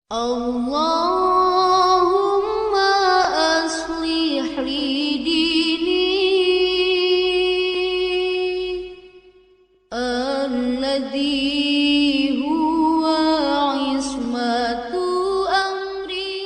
Allahumma aslih li dini alladhi huwa ismatu amri.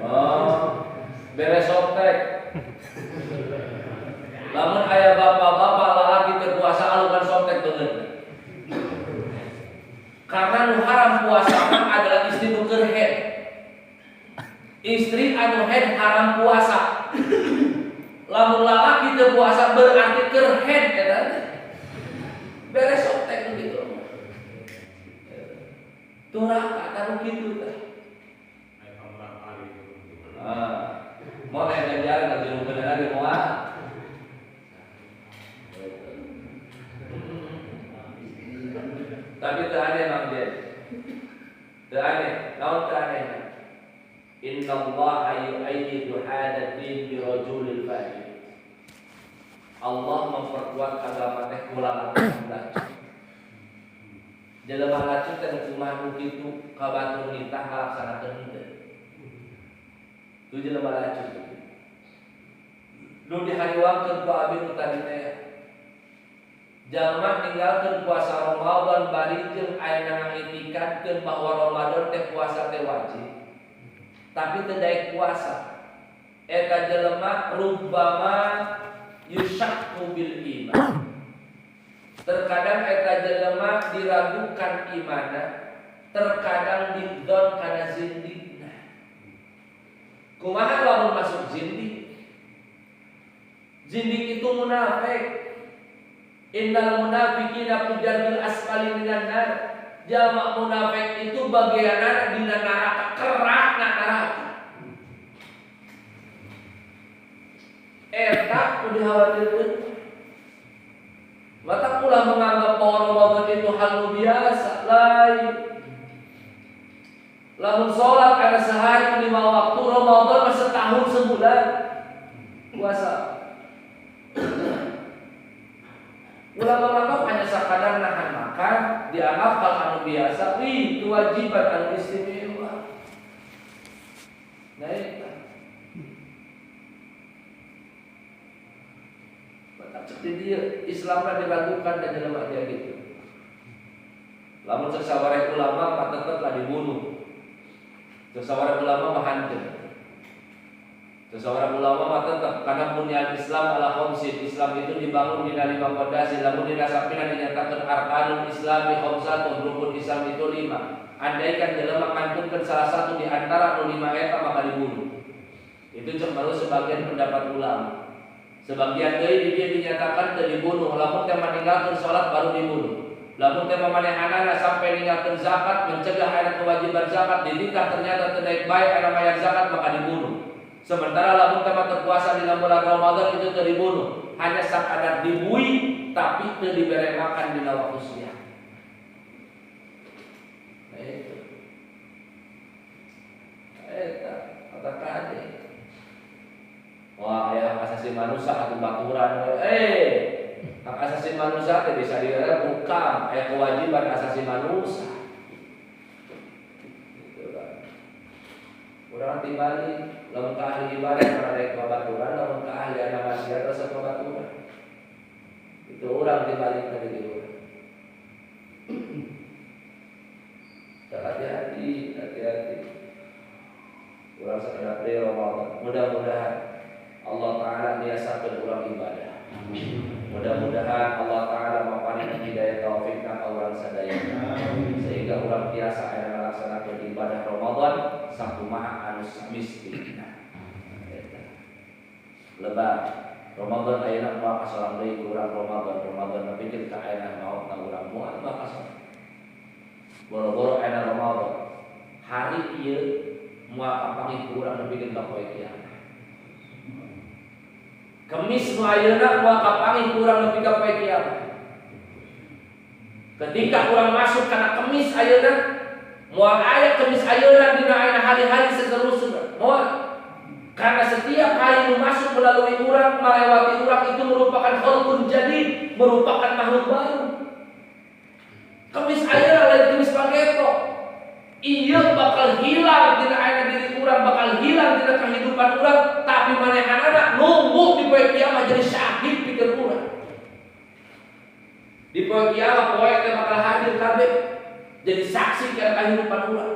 Oh, beres softtek. Lamun aya bapak-bapak lalaki terpuasa alukan softtek bener. Karena nu haram puasa adalah istri nu keur head. Istri anu head haram puasa. Lamun lalaki teu puasa berarti keur head eta. Beres softtek gitu. Turaka anu kitu teh. Mau yang jalan lagi mungkin lagi mau tapi tak aneh Mang Jen, tak aneh, naon tak aneh. Inna Allah yu'ayyidu hadad din bi rajulil fajir. Allah memperkuat agama teh kula lacu. Jelema lacu teh kumaha nu kitu ka batur nitah ngalaksanakeun henteu. Tu jelema lacu. Nu dihariwangkeun ku abi nu tadi teh. Jalma ninggalkeun puasa Ramadan bari jeung ayeuna ngiktikadkeun bahwa Ramadan teh puasa teh wajib. Tapi teu daek puasa. Eta jelema rubbama yusyakku bil iman. Terkadang eta jelema diragukan imanna, terkadang didzon kana zindik. Kumaha lamun masuk zindik? Zindik itu munafik. Innal munafiqina fi darkil asfali minan nar. Jamak munafik itu bagianna dina neraka, kerakna neraka. Eta kudu dikhawatirkeun. Mata pula menganggap bahwa Ramadan itu hal biasa, lain. Lamun sholat ada sehari 5 waktu, Ramadan setahun sebulan puasa. Ulama menganggap hanya sekadar nahan makan, dianggap hal anu biasa, itu kewajiban anu istimewa. Nah itu. Seperti dia Islamnya diragukan dan jelema dia gitu. Lamun sawareh ulama mah teteplah dibunuh. Seseorang ulama mahankeun. Seseorang ulama mah tetap karena bunyal Islam ala khamsin. Islam itu dibangun di 5 pondasi. Lamun dinasapina dinyatakan arkanul Islami khamsatun, rukun Islam itu 5. Andaikan jelema ngantunkeun salah satu di antara 5 eta maka dibunuh. Itu cuma sebagian pendapat ulama. Sebagian deui dia dinyatakan teu dibunuh, lamun teh meninggalkeun salat baru dibunuh. Lamun teh mamanehanana sampai ninggalkeun zakat, mencegah aya kewajiban zakat, dinikah ternyata teu daek bae aya mayar zakat maka dibunuh. Sementara lamun teh terpuasa di bulan Ramadan itu teu dibunuh, hanya sakadar dibui tapi teu dibere makan dina waktu siang. Eta kata kade. Wah, ya hak asasi manusia atau baturan. Hak asasi manusia teh bisa dikira bukan kewajiban asasi manusia. Gitu kan. Urang timbali lamun ka ahli ibadah kana daek babaturan, lamun ka ahli ana maksiat rasa babaturan. Itu urang timbali ka dieu. Hati-hati, hati-hati. Urang sakedap deui Ramadan. Mudah-mudahan Allah Ta'ala niasakeun urang ibadah. Mudah-mudahan Allah Ta'ala maparinkeun hidayah taufik ka urang sadaya. Sehingga urang tiasa aya ngalaksanakeun ibadah Ramadan sakumaha anu mistina. Lebar Ramadan ayeuna moal kasolang deui urang Ramadan napikeun ka ayeuna maot na urang moal kasolang. Boro-boro ayeuna Ramadan. Hari ieu dina poe kiamat. Kemis nu ayeuna moal kapanggih kurang nepi ka poe kiamat. Ketika kurang masuk karena kemis ayeuna moal aya kemis ayeuna dina ayeuna hari-hari seterusna. Moal karena setiap hari nu masuk melalui urang melewati urang itu merupakan khalqun jadid, merupakan makhluk baru. Kemis ayeuna lain kemis pageto. Iya bakal hilang dina ayeuna diri urang, bakal hilang dina kehidupan urang, tapi manehanana nunggu di poe kiamat jadi syahid pikeun urang. Di poe kiamat poe teh bakal hadir kabeh jadi saksi kana kehidupan urang.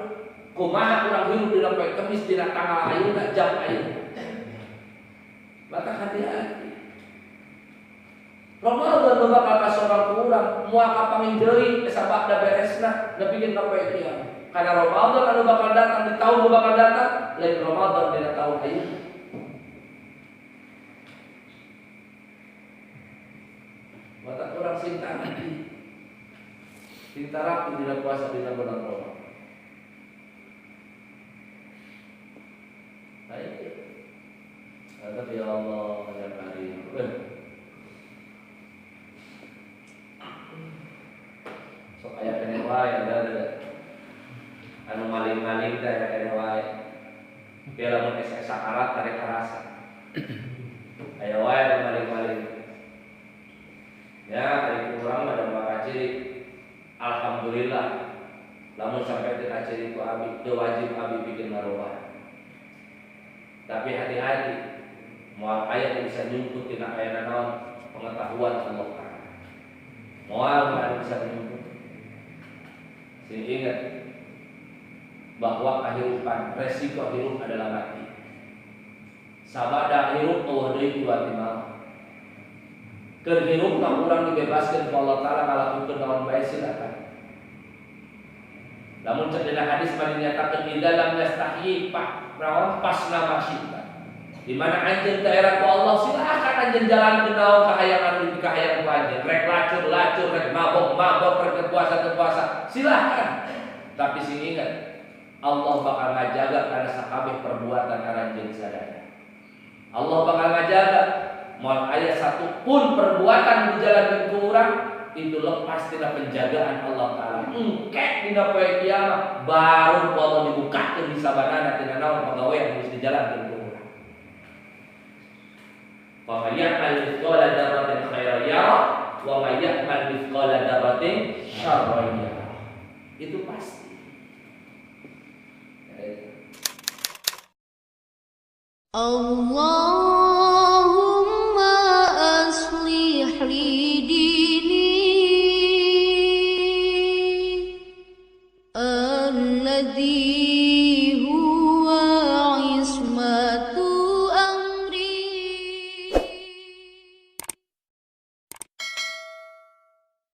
Kumaha urang hirup dina poe kemis dina tanggal ayeuna jam ayeuna. Maka hati-hati. Ramadan bakal kasorang ku urang, moal kapanggih deui sababna beresna nepi ka poe kiamat. Karena Ramadan anu bakal datang di tahun nu bakal datang lain Ramadan dina tahun ayeuna. Mata orang cinta hati, cinta rapi dina puasa dina bulan Ramadan. Baik, kata ya Allah ya Karim. Sok aya kene wae ada anu maling-maling teh aya kene wae. Biar lamun esa sakarat tarik karasa. Aya wae anu maling-maling. Ya, dari kurang ada maka ciri. Alhamdulillah. Lamun sampai tina ciri ku abi, teu wajib abi bikin marwah. Tapi hati-hati. Moal aya bisa nyumput tina aya naon pengetahuan Allah Taala. Moal bisa nyumput. Sing ingat bahwa kehidupan resiko hidup adalah mati. Sabada hidup eueuh deui ku timah. Keur hirup ka urang dibebaskeun ku Allah Taala ngalakukeun naon bae silakan. Lamun cek dina hadis mah dinyatakeun idza lam yastahi naon pasna masyita. Di mana anjeun teu era ku Allah silakan anjeun jalankeun naon kahayangan di kahayang ku anjeun. Rek lacur, rek mabok, rek puasa, silakan. Tapi sing ingat Allah bakal ngajaga karena sakabeh perbuatan aranjeun sadaya. Allah bakal ngajaga moal aya satu pun perbuatan dijalankeun ku urang itu lepas tina penjagaan Allah Taala. Engke dina poe kiamat baru Allah dibukakeun di sabanana tina naon pagawean geus dijalankeun ku urang. Wa may ya'mal mithqala dzarratin khairan yara wa may ya'mal mithqala dzarratin syarran yara. Itu pasti. Allah